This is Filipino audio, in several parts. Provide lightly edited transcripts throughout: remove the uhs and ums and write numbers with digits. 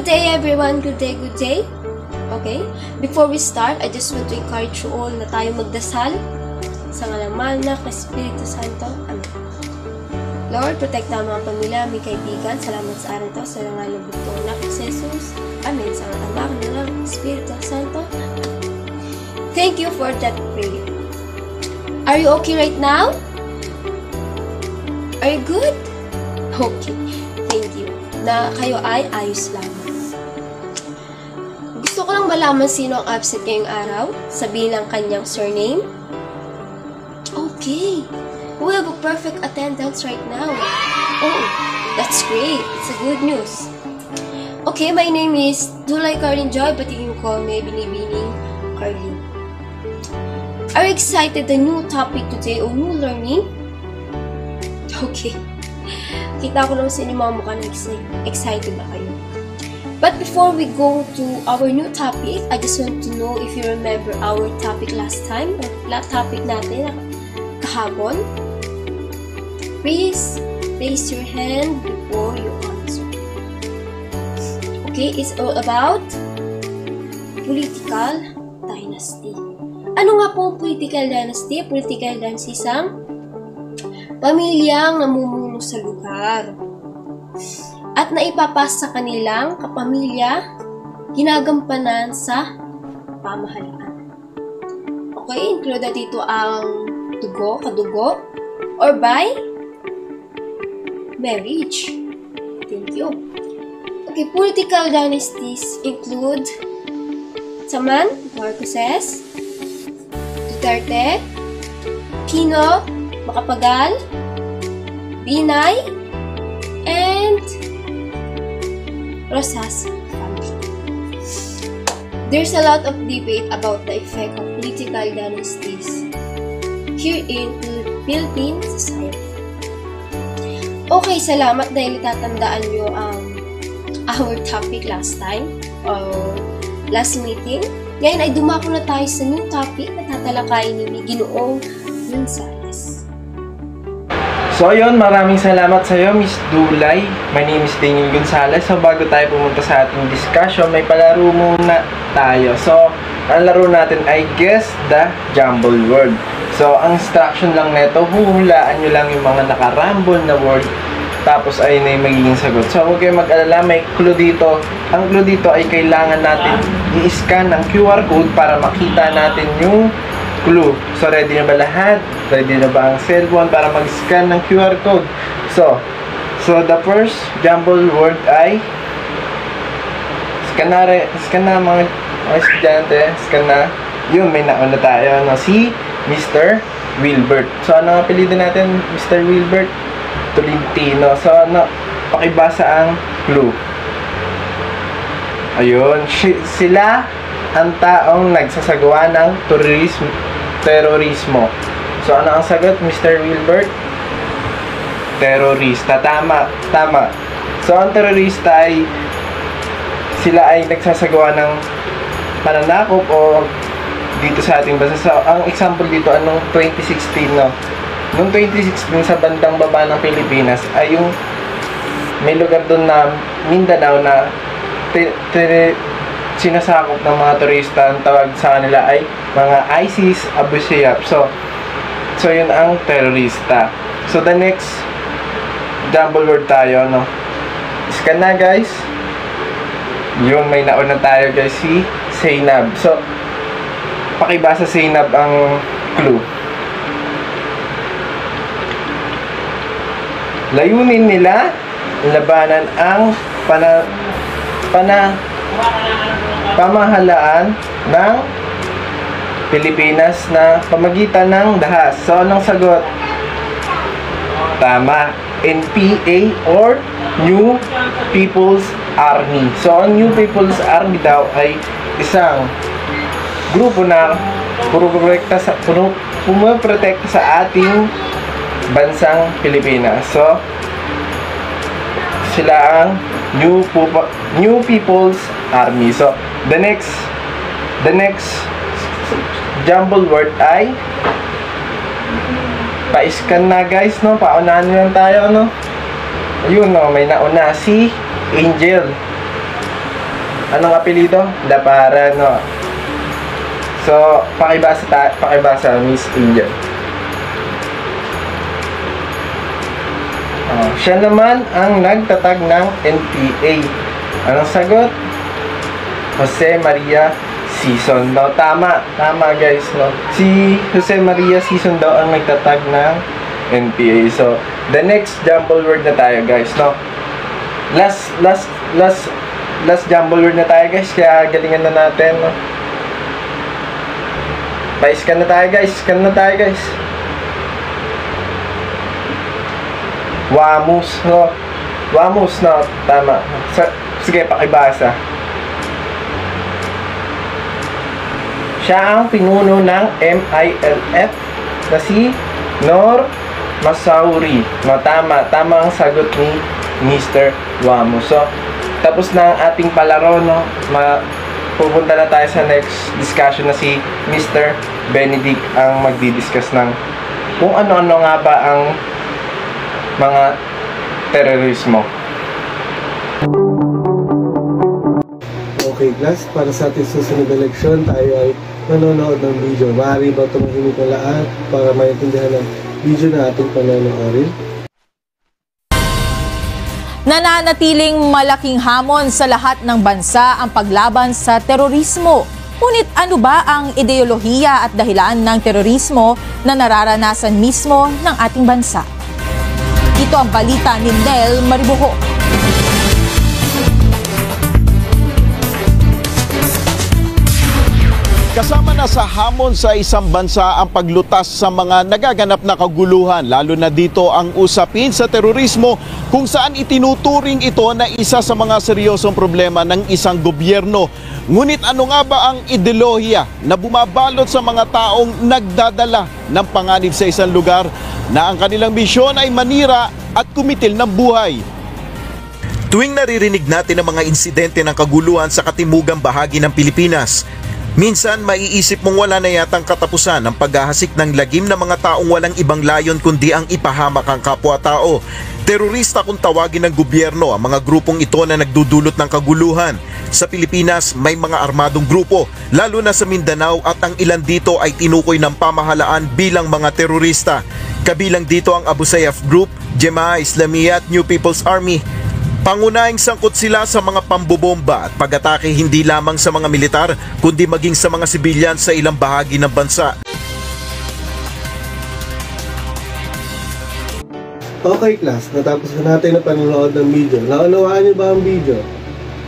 Good day everyone, good day, good day. Okay, before we start, I just want to encourage you all na tayo magdasal sa ngalan ng Espiritu Santo. Amen. Lord, protektahan ang mga pamilya, may kaibigan. Salamat sa araw to, sa ngalan ng buto na Jesus. Amen. Sa anak ng Espiritu Santo. Thank you for that prayer. Are you okay right now? Are you good? Okay. Thank you. Na kayo ay ayos lamang. Gusto ko lang malaman sino ang absent ngayong araw. Sabihin lang kanyang surname. Okay. We have a perfect attendance right now. Oh, that's great. It's a good news. Okay, my name is Dulay Carlin Joy, but you can call me Binibining Carlin. Are you excited the new topic today or new learning? Okay. Kita ko naman sa inyo mga mukha na excited na kayo. But before we go to our new topic, I just want to know if you remember our topic last time, or topic natin kahapon. Please raise your hand before you answer. Okay, it's all about political dynasty. Ano nga po political dynasty? Political dynasty isang pamilyang namumuno sa lugar at naipapasa sa kanilang kapamilya ginagampanan sa pamahalaan. Okay, included dito ang dugo, kadugo, or by marriage. Thank you. Okay, political dynasties include Saman, Marcoses, Duterte, Aquino, Macapagal, Binay, and Rosas family. There's a lot of debate about the effect of political dynasties here in Philippine society. Okay, salamat dahil tatandaan nyo our topic last time or last meeting. Ngayon ay dumako na tayo sa new topic na tatalakayin ni Ginoong Gonzales. So ayun, maraming salamat sa iyo, Miss Dulay. My name is Daniel Gonzales. So bago tayo pumunta sa ating discussion, may palaro muna tayo. So, ang laro natin ay Guess the Jumble Word. So, ang instruction lang nito, huhulaan nyo lang yung mga nakarumble na word, tapos ay na yung magiging sagot. So, huwag kayong mag-alala, may clue dito. Ang clue dito ay kailangan natin i-scan ang QR code para makita natin yung clue. So, ready na ba lahat? Ready na ba ang cellphone para mag-scan ng QR code? So the first jumble word ay scan na mga estudyante, scan na. Yun, may nauna tayo, no? Si Mr. Wilbert. So, ano ang apelido natin, Mr. Wilbert? Tolentino. So, ano, pakibasa ang clue. Ayun, sila ang taong nagsasagawa ng terorismo. So, ano ang sagot, Mr. Wilbert? Terorista. Tama. So, ang terorista ay sila ay nagsasagawa ng pananakop o dito sa ating bansa. So, ang example dito, anong 2016, no? Noong 2016, sa bandang baba ng Pilipinas, ay yung may lugar doon na Mindanao na sinasakop ng mga turista. Ang tawag sa kanila ay mga ISIS, Abu Sayyaf. So yun ang terorista. So the next jumble word tayo, no? Scan na, guys. Yun, may nauna tayo, guys, si Zainab. So pakibasa Zainab ang clue. Layunin nila labanan ang pamahalaan ng Pilipinas na pamagitan ng dahas. So, anong sagot? Tama. NPA or New People's Army. So, ang New People's Army daw ay isang grupo na pumoprotekta sa ating bansang Pilipinas. So, sila ang New People's Army. So, the next jumble word ay pa-scan na, guys, no? Paunahan lang tayo, no? Ayun, no? May nauna si Angel. Anong apelido? Dapara, no? So, pakibasa, Miss Angel. Siya naman ang nagtatag ng NPA. Anong sagot? Jose Maria Sison daw. Tama guys, no? Si Jose Maria Sison daw ang nagtatag ng NPA. So, the next jumble word na tayo, guys, no? Last jumble word na tayo, guys. Kaya galingan na natin, no? Pa-scan na tayo, guys. Wamus, no? Wamus, no? Tama. Sige, pakibasa. Siya ang pinuno ng MILF na si Nor Masauri. No, tama ang sagot ni Mr. Wamus. So, tapos na ang ating palaro, no? Pupunta na tayo sa next discussion na si Mr. Benedict ang magdi-discuss ng kung ano-ano nga ba ang mga terorismo. Okay class, para sa ating susunod na leksyon, tayo ay manonood ng video. Maaari ba tumahimik na lahat para maintindihan ang video na ating panonoorin? Nananatiling malaking hamon sa lahat ng bansa ang paglaban sa terorismo. Ngunit ano ba ang ideolohiya at dahilan ng terorismo na nararanasan mismo ng ating bansa? Ito ang balita ni Nel Maribuho. Kasama na sa hamon sa isang bansa ang paglutas sa mga nagaganap na kaguluhan, lalo na dito ang usapin sa terorismo kung saan itinuturing ito na isa sa mga seryosong problema ng isang gobyerno. Ngunit ano nga ba ang ideolohiya na bumabalot sa mga taong nagdadala ng panganib sa isang lugar na ang kanilang misyon ay manira at kumitil ng buhay? Tuwing naririnig natin ang mga insidente ng kaguluhan sa katimugang bahagi ng Pilipinas, minsan maiisip mong wala na yatang katapusan ang paghahasik ng lagim ng mga taong walang ibang layon kundi ang ipahamak ang kapwa-tao. Terorista kung tawagin ng gobyerno ang mga grupong ito na nagdudulot ng kaguluhan. Sa Pilipinas may mga armadong grupo, lalo na sa Mindanao, at ang ilan dito ay tinukoy ng pamahalaan bilang mga terorista. Kabilang dito ang Abu Sayyaf Group, Jemaah Islamiyah at New People's Army. Pangunahing sangkot sila sa mga pambobomba at pag-atake hindi lamang sa mga militar kundi maging sa mga sibilyan sa ilang bahagi ng bansa. Okay class, natapos na natin ang panonood ng video. Naunawaan niyo ba ang video?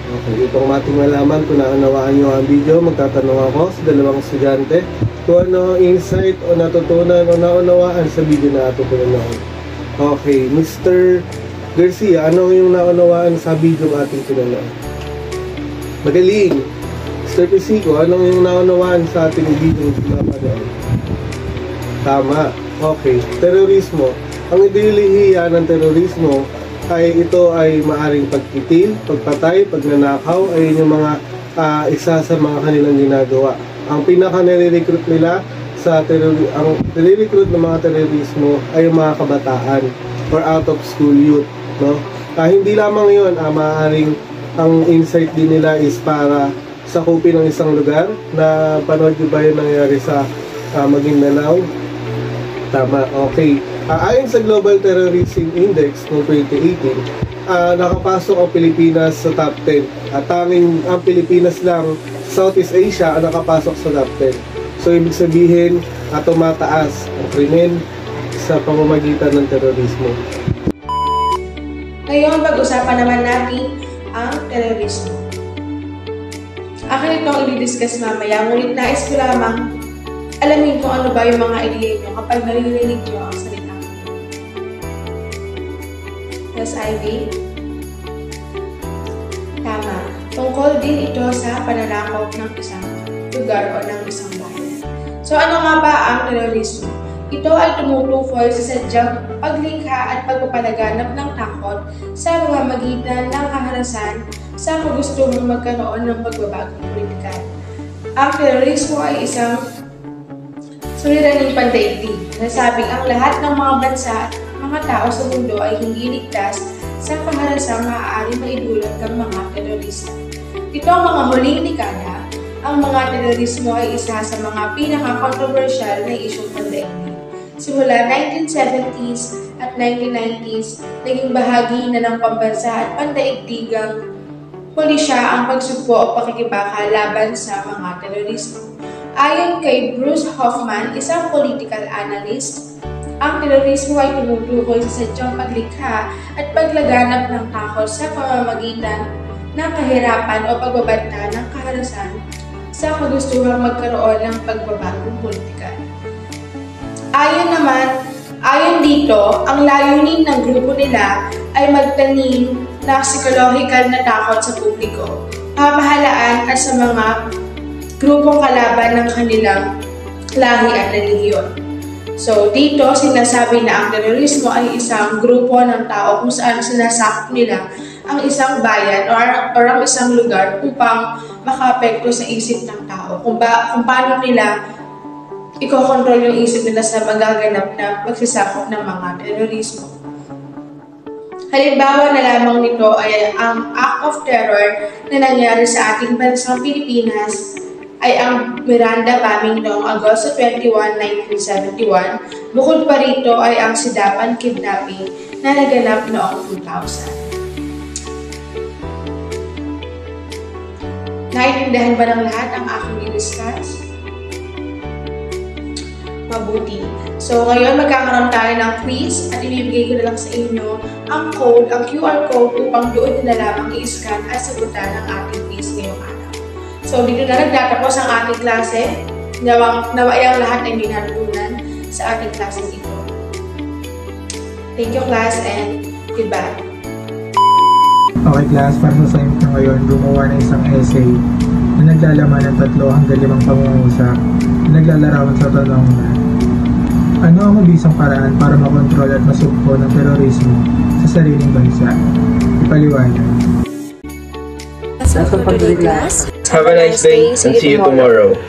Okay, itong mating malaman kung naunawaan niyo ang video, magtatanong ako sa dalawang estudyante kung ano insight o natutunan o naunawaan sa video na ato pinanood. Okay, Mr. Garcia, ano yung naunawaan sa video ng ating pinanood? Magaling! Mr. Pisico, ano yung naunawaan sa ating video ng pinanood? Tama. Okay. Terorismo. Ang ideolohiya ng terorismo ay ito ay maaring pagkitil, pagpatay, pagnanakaw, ay yung mga isa sa mga kanilang ginagawa. Ang pinaka-nire-recruit nila sa ang nire-recruit ng mga terorismo ay yung mga kabataan or out of school youth, no? Hindi lamang yun, maaaring ang insight din nila is para sakupin ng isang lugar. Na panood nyo ba yung nangyari sa Maguindanao? Tama, okay. Ayon sa Global Terrorism Index noong 2018, nakapasok ang Pilipinas sa top 10. At tanging ang Pilipinas lang, Southeast Asia, ang nakapasok sa top 10. So, ibig sabihin, tumataas ang krimen sa pamamagitan ng terorismo. Ngayon, pag-usapan naman natin ang terorismo. Akin itong i-discuss mamaya, ngunit nais ko lamang alamin kung ano ba yung mga ideya nyo kapag naririnig nyo ang salita. Yes, Ivy? Tama. Tungkol din ito sa pananakop ng isang lugar o ng isang bayan. So, ano nga ba ang terorismo? Ito ay tumutukoy sa sadyang paglikha at pagpapalaganap ng takot sa pamamagitan ng kaharasan sa kagustong magkaroon ng pagbabagong politikal. Ang terorismo ay isang suliraning pandaigdig. Nasabing ang lahat ng mga bansa at mga tao sa mundo ay hindi ligtas sa kaharasang maaaring maidulot ng mga terorista. Itong mga huling dekada, ang mga terorismo ay isa sa mga pinaka-controversial na isyong pandaigdig. Simula 1970s at 1990s, naging bahagi na ng pambansa at pandaigdigang pulisya ang pagsugpo o pakikibaka laban sa mga terorismo. Ayon kay Bruce Hoffman, isang political analyst, ang terorismo ay tumutukoy sa sadyang paglikha at paglaganap ng takot sa pamamagitan ng kahirapan o pagbabanta ng kaharasan sa kagustuhang magkaroon ng pagbabagong politikal. Ayon dito, ang layunin ng grupo nila ay magtanim ng psikolohikal na takot sa publiko, pamahalaan at sa mga grupong kalaban ng kanilang lahi at relihiyon. So dito, sinasabi na ang terorismo ay isang grupo ng tao kung saan sinasakop nila ang isang bayan o ang isang lugar upang makaapekto sa isip ng tao. Kung paano nila ikokontrol yung isip nila sa magaganap na pagsasakop ng mga terorismo. Halimbawa na lamang nito ay ang act of terror na nangyari sa ating bansang Pilipinas ay ang Miranda bombing noong Agosto 21, 1971. Bukod pa rito ay ang Sidapan kidnapping na naganap noong 2000. Naiintindihan ba ng lahat ang aking i-discuss? Mabuti. So, ngayon magkakaroon tayo ng quiz at ibibigay ko na lang sa inyo ang code, ang QR code upang doon na lamang i-scan at sagutan ang ating quiz ngayong araw. So, dito na nagtatapos ang ating klase. Naway ang lahat ay may natutunan sa ating klase ito. Thank you, class, and goodbye. Okay class, para sa assignment nyo ngayon, gumawa ng isang essay na naglalaman ng 3 hanggang 5 pangungusap na naglalarawan sa tanong na ano ang mabisang paraan para makontrol at masugpo ng terorismo sa sariling bansa? Ipaliwanag. That's all for today, class. Have a nice day and see you tomorrow.